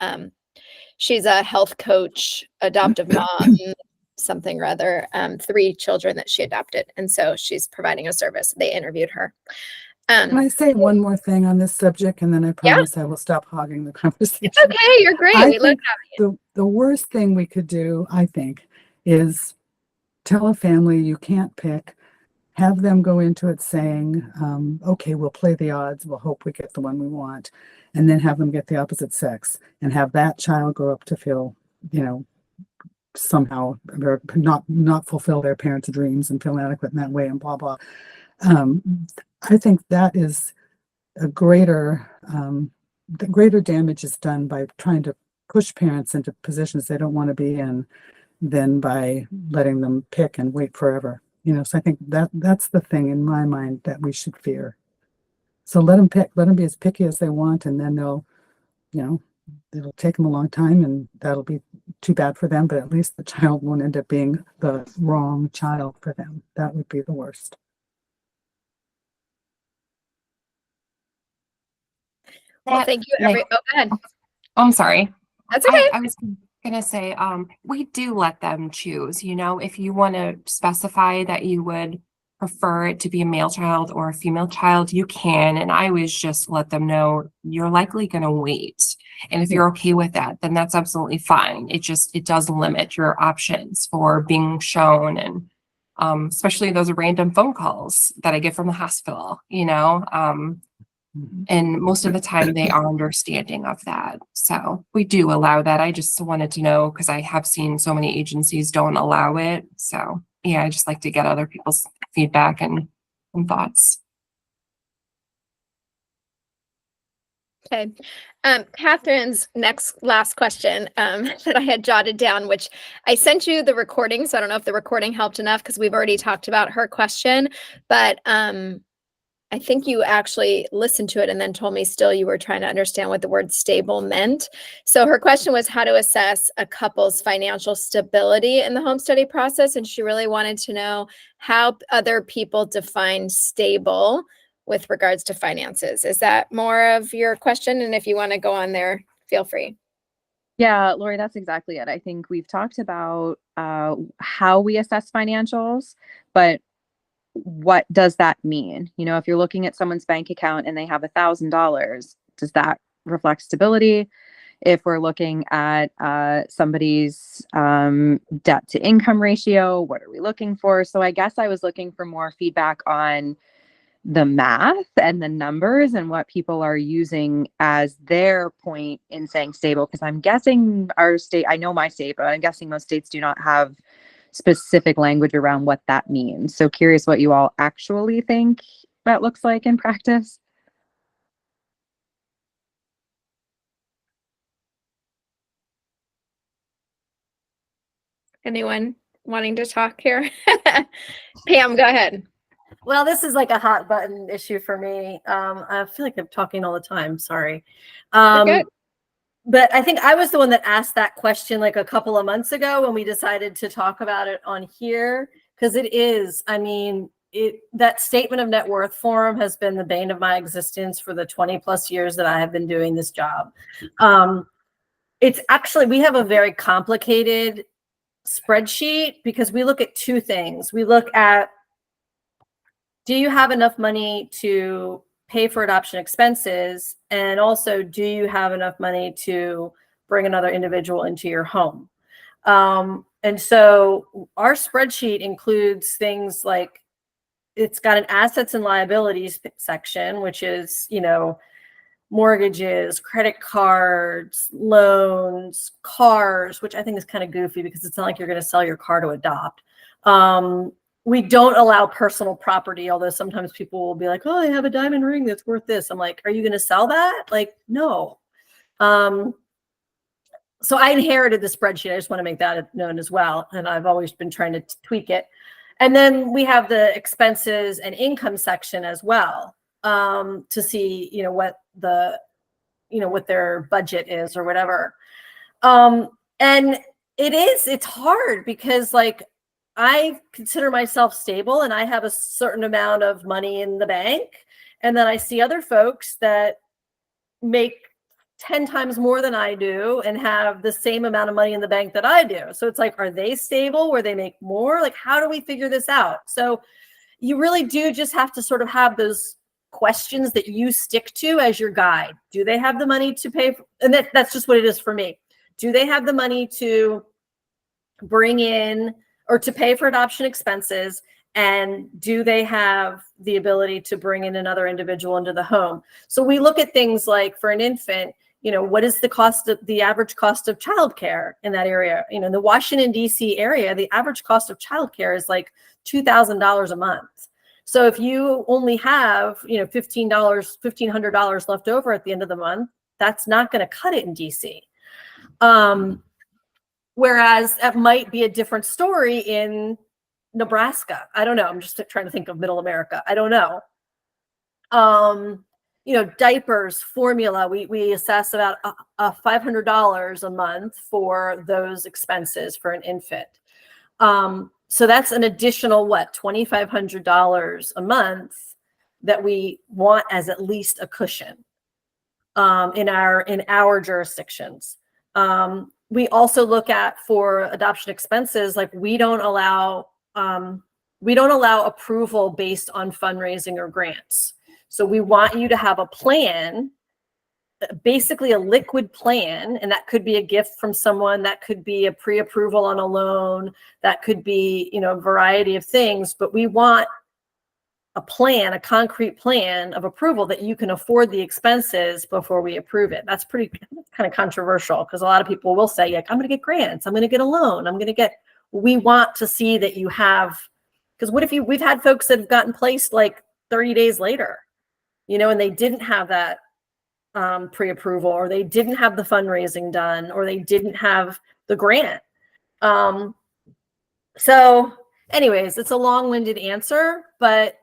Speaker 2: she's a health coach, adoptive mom, something or other, 3 children that she adopted. And so she's providing a service. They interviewed her.
Speaker 3: Can I say one more thing on this subject, and then I promise I will stop hogging the conversation.
Speaker 2: It's okay. You're great.
Speaker 3: I
Speaker 2: We love
Speaker 3: think
Speaker 2: having you.
Speaker 3: the worst thing we could do, I think, is tell a family you can't pick, have them go into it saying, okay, we'll play the odds, we'll hope we get the one we want, and then have them get the opposite sex and have that child grow up to feel, somehow they're not fulfill their parents' dreams and feel inadequate in that way and blah blah. I think that is a greater the greater damage is done by trying to push parents into positions they don't want to be in than by letting them pick and wait forever. So I think that's the thing in my mind that we should fear. So let them pick, let them be as picky as they want, and then they'll, it'll take them a long time, and that'll be too bad for them, but at least the child won't end up being the wrong child for them. That would be the worst.
Speaker 2: Well, thank you. Oh, go ahead.
Speaker 1: I'm sorry.
Speaker 2: That's okay.
Speaker 1: I was going to say, we do let them choose, if you want to specify that you would prefer it to be a male child or a female child, you can. And I always just let them know you're likely going to wait. And if you're okay with that, then that's absolutely fine. It does limit your options for being shown, and especially those random phone calls that I get from the hospital, and most of the time they are understanding of that. So we do allow that. I just wanted to know, because I have seen so many agencies don't allow it. So yeah, I just like to get other people's feedback and thoughts.
Speaker 2: Okay. Catherine's last question that I had jotted down, which I sent you the recording. So I don't know if the recording helped enough, because we've already talked about her question, but I think you actually listened to it and then told me still you were trying to understand what the word stable meant. So her question was how to assess a couple's financial stability in the home study process. And she really wanted to know how other people define stable with regards to finances. Is that more of your question? And if you want to go on there, feel free.
Speaker 7: Yeah, Lori, that's exactly it. I think we've talked about how we assess financials, but what does that mean? You know, if you're looking at someone's bank account and they have $1,000, does that reflect stability? If we're looking at somebody's debt to income ratio, what are we looking for? So I guess I was looking for more feedback on the math and the numbers and what people are using as their point in saying stable. Because I'm guessing our state, I know my state, but I'm guessing most states do not have specific language around what that means. So curious what you all actually think that looks like in practice.
Speaker 2: Anyone wanting to talk here? Pam, go ahead.
Speaker 4: Well, this is like a hot button issue for me. I feel like I'm talking all the time. Sorry.
Speaker 2: You're good.
Speaker 4: But I think I was the one that asked that question like a couple of months ago when we decided to talk about it on here. Because it is, I mean, that statement of net worth form has been the bane of my existence for the 20 plus years that I have been doing this job. It's actually, we have a very complicated spreadsheet because we look at two things. We look at, do you have enough money to pay for adoption expenses? And also, do you have enough money to bring another individual into your home? And so our spreadsheet includes things like, it's got an assets and liabilities section, which is, you know, mortgages, credit cards, loans, cars, which I think is kind of goofy because it's not like you're going to sell your car to adopt. We don't allow personal property, although sometimes people will be like, oh, I have a diamond ring that's worth this. I'm like, are you going to sell that? Like, no. So I inherited the spreadsheet. I just want to make that known as well. And I've always been trying to tweak it. And then we have the expenses and income section as well, to see, you know, what the, you know, what their budget is or whatever. And it's hard because like, I consider myself stable and I have a certain amount of money in the bank. And then I see other folks that make 10 times more than I do and have the same amount of money in the bank that I do. So it's like, are they stable where they make more? Like, how do we figure this out? So you really do just have to sort of have those questions that you stick to as your guide. Do they have the money to pay for, and that's just what it is for me. Do they have the money to bring in or to pay for adoption expenses? And do they have the ability to bring in another individual into the home? So we look at things like for an infant, you know, what is the cost of the average cost of childcare in that area? You know, in the Washington, D.C. area, the average cost of childcare is like $2,000 a month. So if you only have, you know, $1,500 left over at the end of the month, that's not going to cut it in D.C. Whereas that might be a different story in Nebraska. I don't know. I'm just trying to think of middle America. I don't know. You know, diapers, formula, we assess about $500 a month for those expenses for an infant. So that's an additional, what, $2,500 a month that we want as at least a cushion in our jurisdictions. We also look at for adoption expenses, like we don't allow approval based on fundraising or grants. So we want you to have a plan, basically a liquid plan, and that could be a gift from someone, that could be a pre-approval on a loan, that could be, you know, a variety of things, but we want a plan, a concrete plan of approval that you can afford the expenses before we approve it. That's pretty kind of controversial because a lot of people will say, like, I'm going to get grants, I'm going to get a loan, we want to see that you have, because what if we've had folks that have gotten placed like 30 days later, you know, and they didn't have that pre-approval, or they didn't have the fundraising done, or they didn't have the grant. So anyways, it's a long-winded answer, but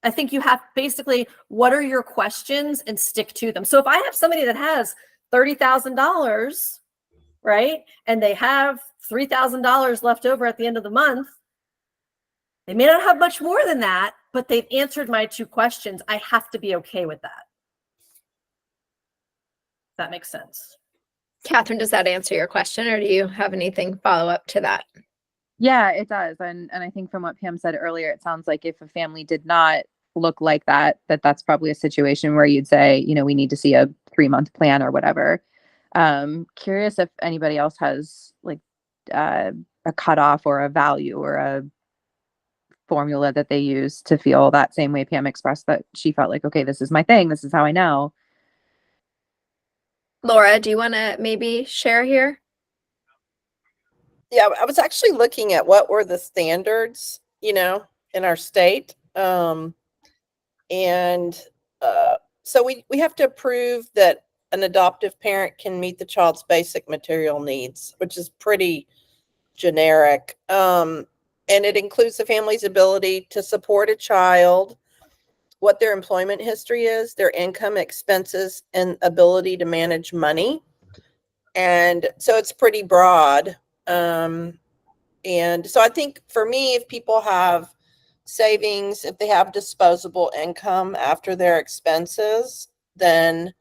Speaker 4: I think you have basically, what are your questions and stick to them. So if I have somebody that has $30,000, right, and they have $3,000 left over at the end of the month, they may not have much more than that, but they've answered my 2 questions. I have to be okay with that. If that makes sense.
Speaker 2: Catherine, does that answer your question, or do you have anything follow up to that?
Speaker 7: Yeah, it does. And I think from what Pam said earlier, it sounds like if a family did not look like that, that's probably a situation where you'd say, you know, we need to see a 3-month plan or whatever. Curious if anybody else has like a cutoff or a value or a formula that they use to feel that same way Pam expressed, that she felt like, okay, this is my thing. This is how I know.
Speaker 2: Laura, do you want to maybe share here?
Speaker 6: Yeah, I was actually looking at what were the standards, you know, in our state. And so we have to prove that an adoptive parent can meet the child's basic material needs, which is pretty generic. And it includes the family's ability to support a child, what their employment history is, their income, expenses, and ability to manage money. And so it's pretty broad. And so I think for me, if people have savings, if they have disposable income after their expenses, then,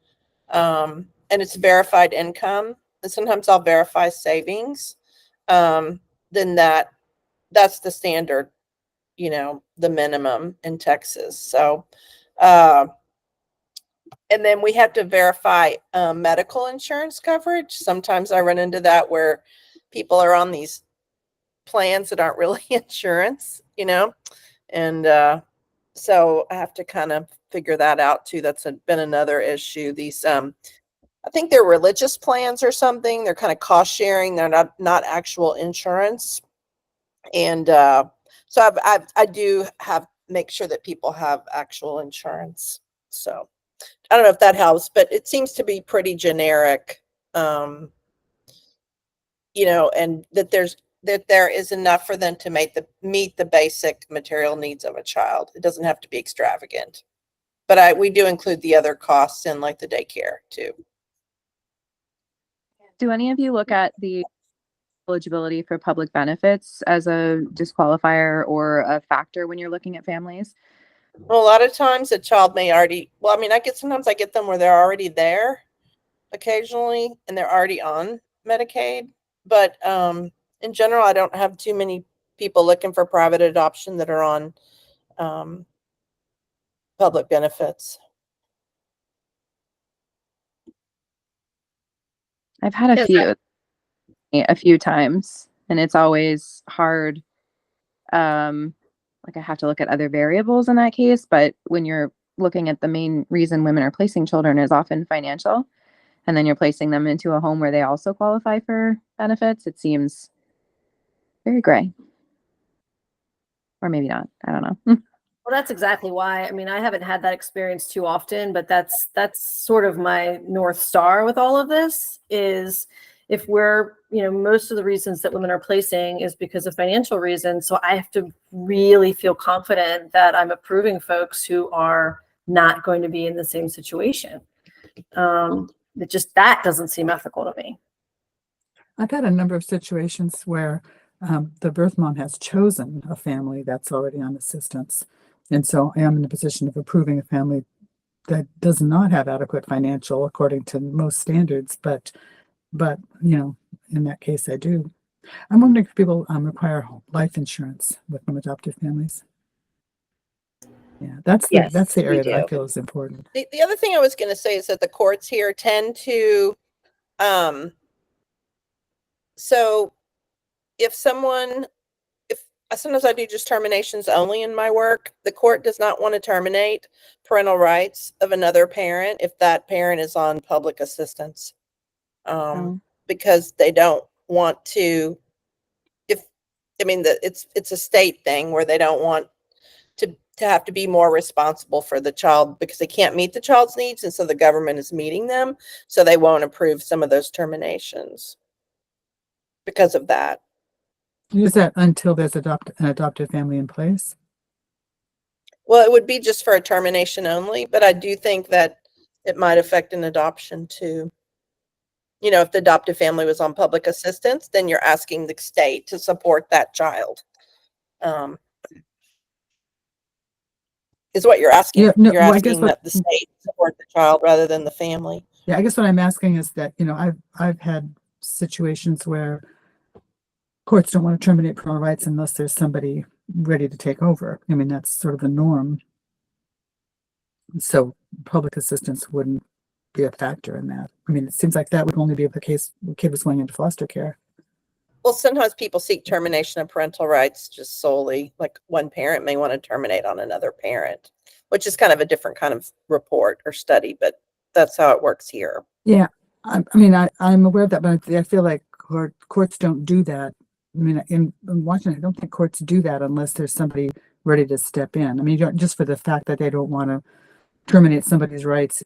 Speaker 6: and it's verified income, and sometimes I'll verify savings, then that's the standard, you know, the minimum in Texas. So, and then we have to verify medical insurance coverage. Sometimes I run into that where people are on these plans that aren't really insurance, you know, and so I have to kind of figure that out too. That's been another issue. These I think they're religious plans or something. They're kind of cost sharing. They're not actual insurance. And so I do have make sure that people have actual insurance. So I don't know if that helps, but it seems to be pretty generic. You know, and that there is enough for them to meet the basic material needs of a child. It doesn't have to be extravagant. But we do include the other costs in, like the daycare too.
Speaker 7: Do any of you look at the eligibility for public benefits as a disqualifier or a factor when you're looking at families?
Speaker 6: Well, a lot of times a child may already, well, I mean, sometimes I get them where they're already there occasionally and they're already on Medicaid. But in general, I don't have too many people looking for private adoption that are on public benefits.
Speaker 7: I've had a few times, and it's always hard. Like I have to look at other variables in that case, but when you're looking at the main reason women are placing children is often financial, and then you're placing them into a home where they also qualify for benefits, it seems very gray. Or maybe not. I don't know.
Speaker 4: Well, that's exactly why. I mean, I haven't had that experience too often, but that's sort of my North Star with all of this is if we're, you know, most of the reasons that women are placing is because of financial reasons. So I have to really feel confident that I'm approving folks who are not going to be in the same situation. That doesn't seem ethical to me.
Speaker 3: I've had a number of situations where the birth mom has chosen a family that's already on assistance. And so I am in a position of approving a family that does not have adequate financial according to most standards, but you know, in that case I do. I'm wondering if people require life insurance with from adoptive families. Yeah, that's the
Speaker 6: we
Speaker 3: area that I
Speaker 6: do.
Speaker 3: feel is important.
Speaker 6: The other thing I was going to say is that the courts here tend to, so if sometimes I do just terminations only in my work, the court does not want to terminate parental rights of another parent if that parent is on public assistance, because they don't want to. It's a state thing where they don't want to have to be more responsible for the child because they can't meet the child's needs, and so the government is meeting them, so they won't approve some of those terminations because of that.
Speaker 3: Is that until there's an adoptive family in place?
Speaker 6: Well, it would be just for a termination only, but I do think that it might affect an adoption too. You know, if the adoptive family was on public assistance, then you're asking the state to support that child. Is what you're asking.
Speaker 3: Yeah, no,
Speaker 6: You're
Speaker 3: well, I guess
Speaker 6: asking that the state support the child rather than the family.
Speaker 3: yeah, I guess what I'm asking is that, you know, I've had situations where courts don't want to terminate parental rights unless there's somebody ready to take over. I mean, that's sort of the norm. So public assistance wouldn't be a factor in that. I mean, it seems like that would only be if the kid was going into foster care.
Speaker 6: Well, sometimes people seek termination of parental rights just solely, like one parent may want to terminate on another parent, which is kind of a different kind of report or study, but that's how it works here.
Speaker 3: Yeah, I mean, I'm aware of that, but I feel like courts don't do that. I mean, in Washington, I don't think courts do that unless there's somebody ready to step in. I mean, just for the fact that they don't want to terminate somebody's rights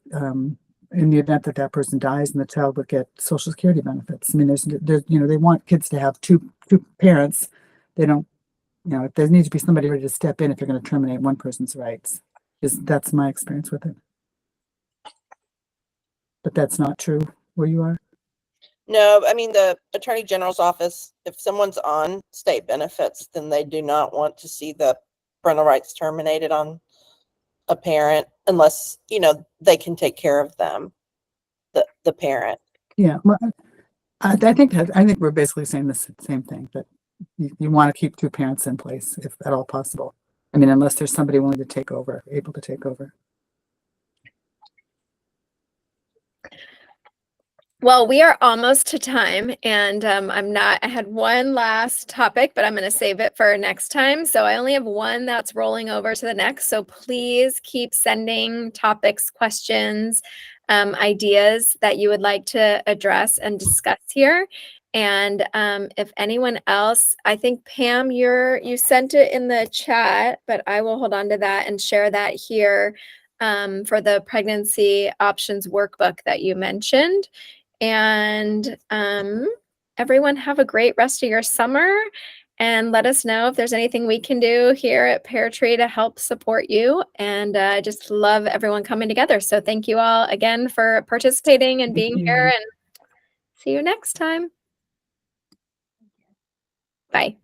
Speaker 3: in the event that that person dies and the child would get Social Security benefits. I mean, there's you know, they want kids to have two parents. They don't, you know, there needs to be somebody ready to step in if you're going to terminate one person's rights. That's my experience with it. But that's not true where you are.
Speaker 6: No, I mean, the Attorney General's office, if someone's on state benefits, then they do not want to see the parental rights terminated on a parent unless, you know, they can take care of them, the parent.
Speaker 3: Yeah, well, I think we're basically saying the same thing, that you want to keep two parents in place if at all possible. I mean, unless there's somebody willing to take over, able to take over.
Speaker 2: Well, we are almost to time, and I had one last topic, but I'm going to save it for next time. So I only have one that's rolling over to the next. So please keep sending topics, questions, ideas that you would like to address and discuss here. And if anyone else, I think Pam, you sent it in the chat, but I will hold on to that and share that here for the pregnancy options workbook that you mentioned. And everyone have a great rest of your summer, and let us know if there's anything we can do here at Pear Tree to help support you. And I just love everyone coming together. So thank you all again for participating and being here, and see you next time. Bye.